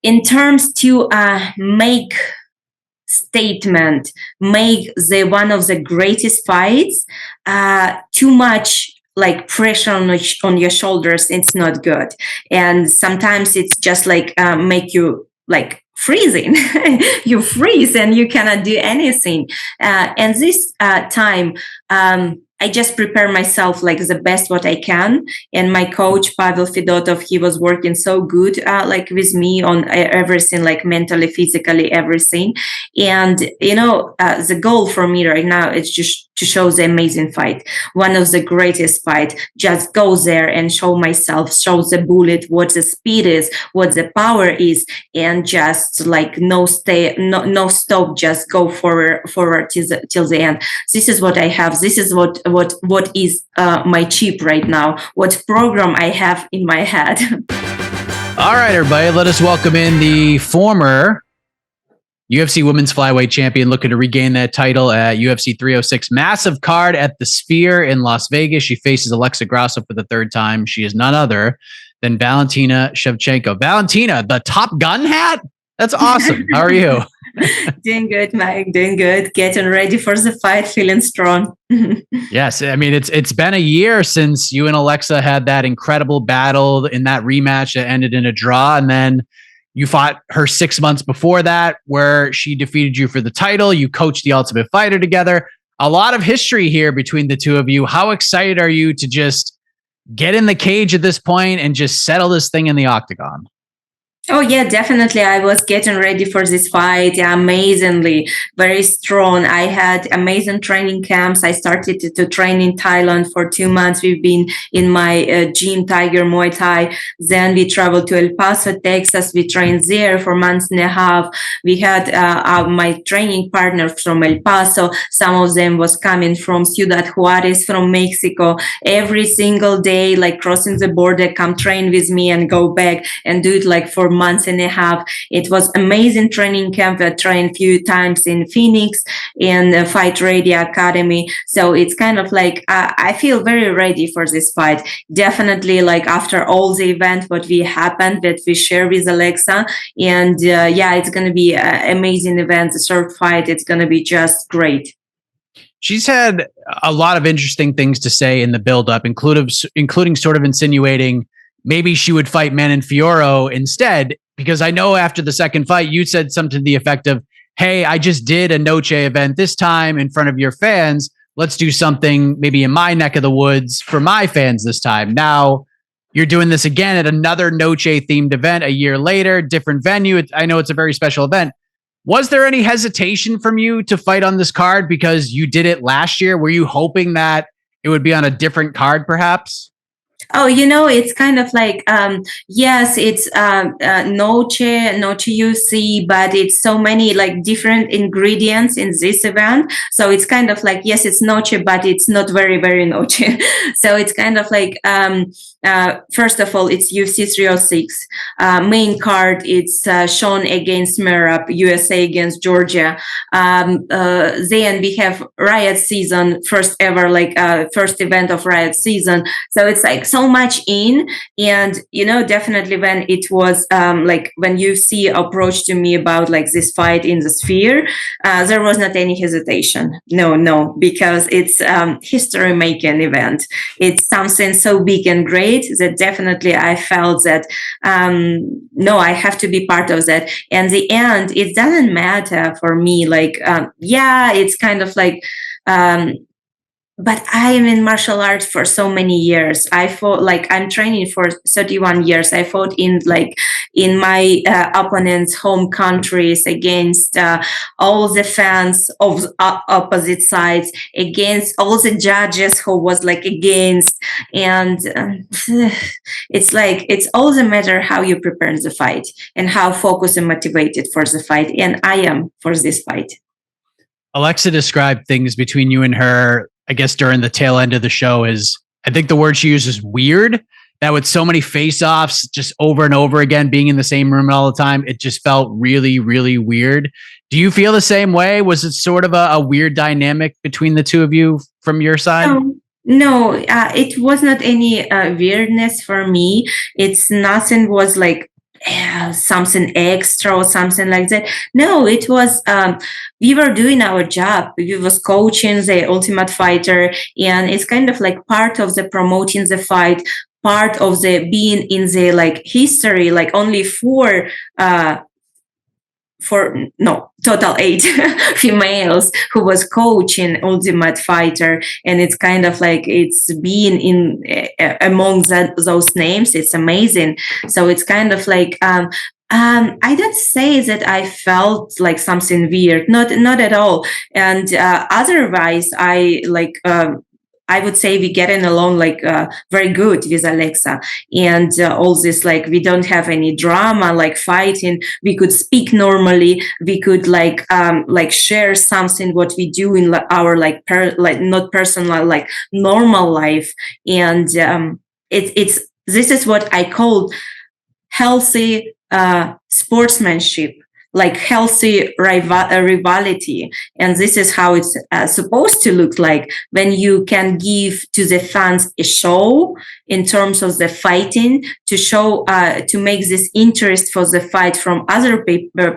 in terms to make statement, make the one of the greatest fights, too much like pressure on your shoulders, it's not good. And sometimes it's just like make you like freezing. You freeze and you cannot do anything. And this time, I just prepare myself like the best what I can. And my coach, Pavel Fedotov, he was working so good like with me on everything, like mentally, physically, everything. And, the goal for me right now is just to show the amazing fight, one of the greatest fight, just go there and show myself, show the bullet, what the speed is, what the power is, and just like no stop, just go forward till the end. This is what I have. This is what is my chip right now, what program I have in my head. All right, everybody, let us welcome in the former UFC Women's Flyweight Champion looking to regain that title at UFC 306. Massive card at the Sphere in Las Vegas. She faces Alexa Grasso for the third time. She is none other than Valentina Shevchenko. Valentina, the Top Gun hat? That's awesome. How are you? Doing good, Mike. Doing good. Getting ready for the fight. Feeling strong. Yes, I mean it's been a year since you and Alexa had that incredible battle in that rematch that ended in a draw, and then you fought her 6 months before that, where she defeated you for the title. You coached the Ultimate Fighter together. A lot of history here between the two of you. How excited are you to just get in the cage at this point and just settle this thing in the octagon? Oh, yeah, definitely. I was getting ready for this fight amazingly, very strong. I had amazing training camps. I started to train in Thailand for 2 months. We've been in my gym, Tiger Muay Thai. Then we traveled to El Paso, Texas. We trained there for months and a half. We had my training partners from El Paso. Some of them was coming from Ciudad Juarez, from Mexico. Every single day, like crossing the border, come train with me and go back and do it like for months and a half. It was amazing training camp. I trained a few times in Phoenix in Fight Ready Academy. So it's kind of like I feel very ready for this fight. Definitely, like after all the event, what we happened that we share with Alexa, and it's going to be an amazing event. The third fight, it's going to be just great. She's had a lot of interesting things to say in the buildup, including sort of insinuating maybe she would fight Manon Fiorot instead, because I know after the second fight, you said something to the effect of, hey, I just did a Noche event this time in front of your fans. Let's do something maybe in my neck of the woods for my fans this time. Now you're doing this again at another Noche themed event a year later, different venue. I know it's a very special event. Was there any hesitation from you to fight on this card because you did it last year? Were you hoping that it would be on a different card perhaps? Oh, it's kind of like, yes, it's Noche UC, but it's so many like different ingredients in this event. So it's kind of like, yes, it's Noche, but it's not very, very Noche. So it's kind of like, first of all, it's UFC 306. Main card, it's Sean against Merab, USA against Georgia. Then we have Riot Season, first ever, like first event of Riot Season. So it's like so much in, and definitely when it was like when UFC approached to me about like this fight in the Sphere, there was not any hesitation. No, because it's history making event. It's something so big and great that definitely I felt that no, I have to be part of that. And the end, it doesn't matter for me. Like it's kind of like. But I am in martial arts for so many years. I fought, like I'm training for 31 years. I fought in my opponent's home countries against all the fans of opposite sides, against all the judges who was like against. And it's like, it's all the matter how you prepare the fight and how focused and motivated for the fight. And I am for this fight. Alexa described things between you and her, I guess during the tail end of the show, is, I think the word she used is weird. That with so many face-offs just over and over again, being in the same room all the time, it just felt really, really weird. Do you feel the same way? Was it sort of a weird dynamic between the two of you from your side? No, it was not any weirdness for me. It's nothing was like something extra or something like that. No, it was we were doing our job. We was coaching the Ultimate Fighter, and it's kind of like part of the promoting the fight, part of the being in the like history, like only no, total 8 females who was coaching Ultimate Fighter, and it's kind of like it's being in among those names. It's amazing. So it's kind of like I don't say that I felt like something weird, not at all. And otherwise, I would say we getting along like very good with Alexa, and all this like we don't have any drama like fighting. We could speak normally. We could like share something what we do in our like not personal like normal life, and it's this is what I call healthy sportsmanship, like healthy rivalry. And this is how it's supposed to look like when you can give to the fans a show in terms of the fighting, to show to make this interest for the fight from other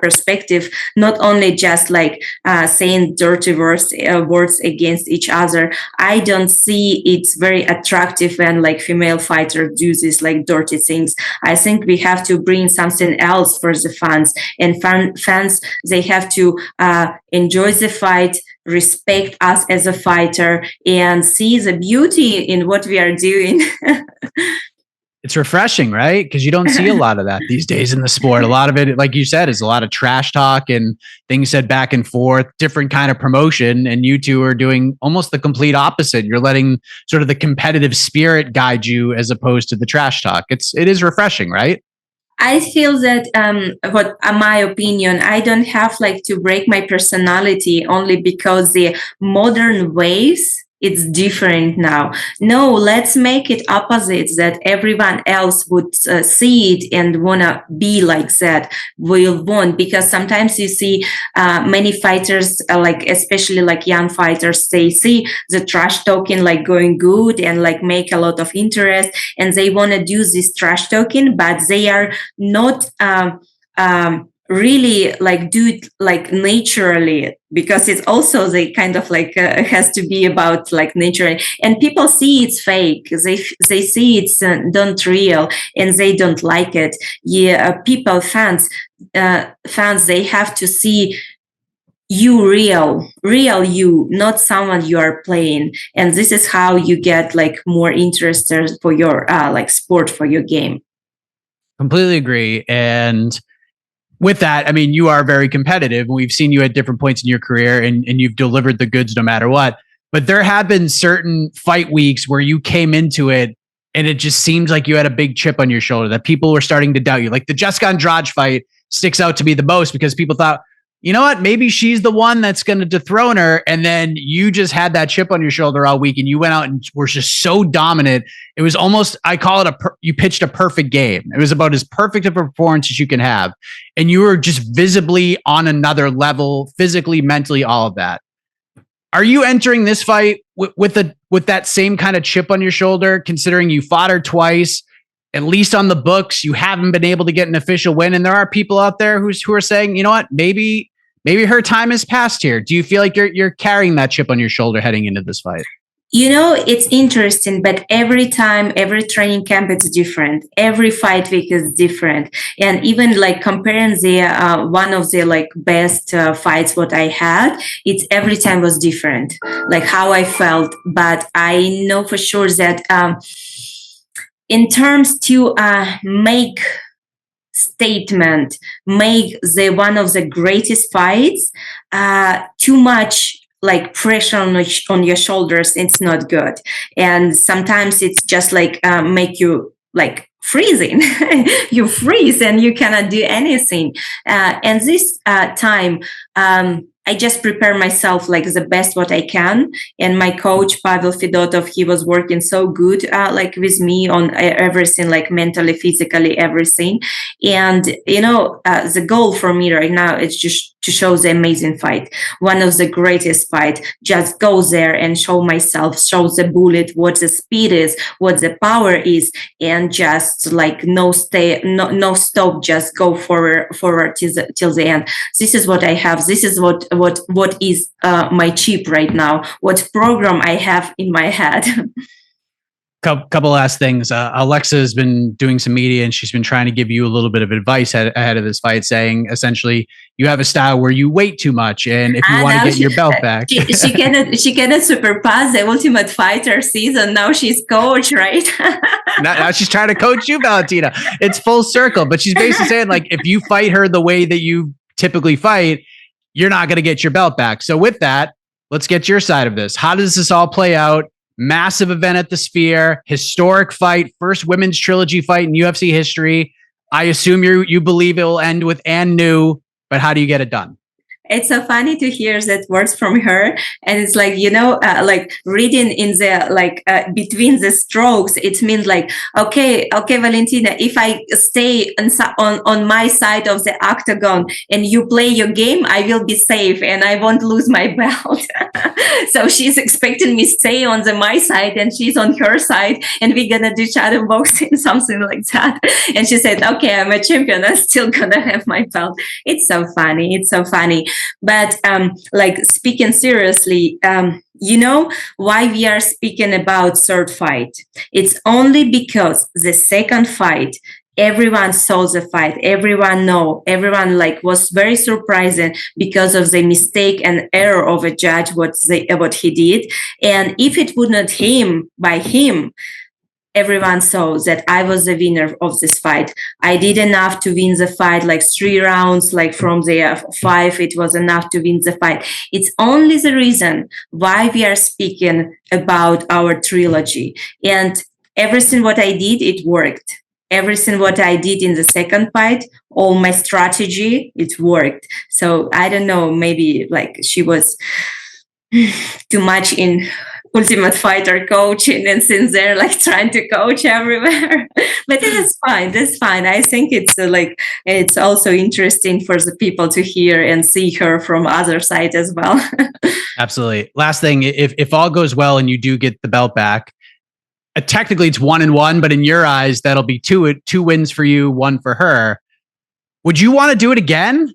perspective, not only just like saying dirty words against each other. I don't see it's very attractive when like female fighters do this like dirty things. I think we have to bring something else for the fans, and fans, they have to enjoy the fight, respect us as a fighter, and see the beauty in what we are doing. It's refreshing, right? Because you don't see a lot of that these days in the sport. A lot of it, like you said, is a lot of trash talk and things said back and forth, different kind of promotion. And you two are doing almost the complete opposite. You're letting sort of the competitive spirit guide you as opposed to the trash talk. It is refreshing, right? I feel that what my opinion, I don't have like to break my personality only because the modern ways it's different now. No, let's make it opposite, that everyone else would see it and wanna be like that, will want. Because sometimes you see many fighters, like especially like young fighters, they see the trash talking like going good and like make a lot of interest, and they want to do this trash talking, but they are not really like do it like naturally, because it's also they kind of like has to be about like nature, and people see it's fake. They see it's not real, and they don't like it. Yeah, people fans they have to see you real you, not someone you are playing, and this is how you get like more interested for your like sport, for your game. Completely agree. And with that, I mean, you are very competitive. We've seen you at different points in your career, and you've delivered the goods no matter what. But there have been certain fight weeks where you came into it and it just seems like you had a big chip on your shoulder, that people were starting to doubt you. Like the Jessica Andrade fight sticks out to me the most because people thought, you know what, maybe she's the one that's going to dethrone her. And then you just had that chip on your shoulder all week and you went out and were just so dominant. It was almost, I call it you pitched a perfect game. It was about as perfect a performance as you can have. And you were just visibly on another level, physically, mentally, all of that. Are you entering this fight with that same kind of chip on your shoulder, considering you fought her twice? At least on the books, you haven't been able to get an official win. And there are people out there who are saying, you know what, maybe her time has passed here. Do you feel like you're carrying that chip on your shoulder heading into this fight? You know, it's interesting, but every time, every training camp, it's different. Every fight week is different. And even like comparing the one of the like best fights what I had, it's every time was different, like how I felt. But I know for sure that in terms to make statement, make the one of the greatest fights, too much like pressure on your shoulders, it's not good. And sometimes it's just like make you like freezing. You freeze and you cannot do anything. And this time, I just prepare myself like the best what I can. And my coach, Pavel Fedotov, he was working so good, like with me on everything, like mentally, physically, everything. And, the goal for me right now is just to show the amazing fight, one of the greatest fight. Just go there and show myself, show the bullet, what the speed is, what the power is, and just like no stop, just go forward till the end. This is what I have. This is what is my chip right now. What program I have in my head. Couple last things. Alexa has been doing some media and she's been trying to give you a little bit of advice ahead of this fight, saying essentially you have a style where you wait too much, and if you want to get your belt back, she cannot surpass the Ultimate Fighter season. Now she's coach, right? now she's trying to coach you, Valentina. It's full circle, but she's basically saying like if you fight her the way that you typically fight, you're not going to get your belt back. So with that, let's get your side of this. How does this all play out? Massive event at the Sphere, historic fight, first women's trilogy fight in UFC history. I assume you believe it will end with and new, but how do you get it done? It's so funny to hear that words from her, and it's like like reading in the between the strokes. It means like, okay, Valentina, if I stay on my side of the octagon and you play your game, I will be safe and I won't lose my belt. So she's expecting me stay on my side and she's on her side, and we're gonna do shadow boxing, something like that. And she said, okay, I'm a champion, I'm still gonna have my belt. It's so funny. It's so funny. But like speaking seriously, why we are speaking about third fight? It's only because the second fight, everyone saw the fight, everyone was very surprising because of the mistake and error of a judge, what he did. And if it would not by him, everyone saw that I was the winner of this fight. I did enough to win the fight, like 3 rounds, like from the 5, it was enough to win the fight. It's only the reason why we are speaking about our trilogy. And everything what I did, it worked. Everything what I did in the second fight, all my strategy, it worked. So I don't know, maybe like she was too much in Ultimate Fighter coaching, and since they're like trying to coach everywhere. But that's fine. That's fine. I think it's it's also interesting for the people to hear and see her from other side as well. Absolutely. Last thing, if all goes well and you do get the belt back, technically it's 1-1, but in your eyes, that'll be two wins for you, 1 for her. Would you want to do it again?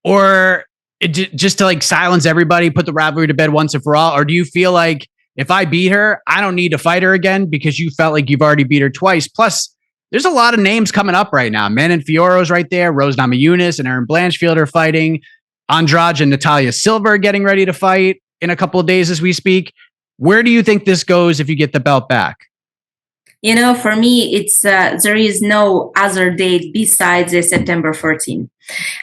Or just to like silence everybody, put the rivalry to bed once and for all? Or do you feel like if I beat her, I don't need to fight her again because you felt like you've already beat her twice? Plus, there's a lot of names coming up right now. Manon Fiorot's right there. Rose Namajunas and Erin Blanchfield are fighting. Andrade and Natalia Silva are getting ready to fight in a couple of days as we speak. Where do you think this goes if you get the belt back? For me, it's there is no other date besides the September 14th.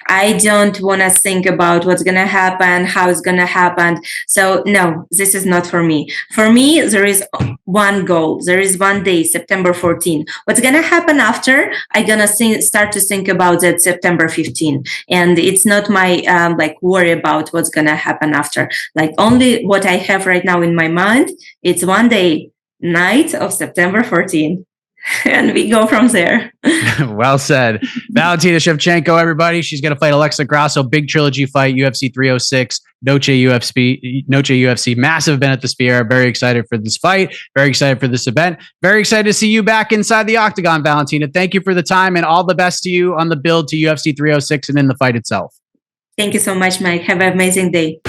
I don't want to think about what's going to happen, how it's going to happen. So no, this is not for me. For me, there is one goal. There is one day, September 14th. What's going to happen after? I'm going to start to think about that September 15th. And it's not my worry about what's going to happen after. Like only what I have right now in my mind, it's one day, night of September 14th. And we go from there. Well said. Valentina Shevchenko, everybody. She's going to fight Alexa Grasso. Big trilogy fight, UFC 306, Noche UFC. Massive event at the Sphere. Very excited for this fight. Very excited for this event. Very excited to see you back inside the octagon, Valentina. Thank you for the time and all the best to you on the build to UFC 306 and in the fight itself. Thank you so much, Mike. Have an amazing day.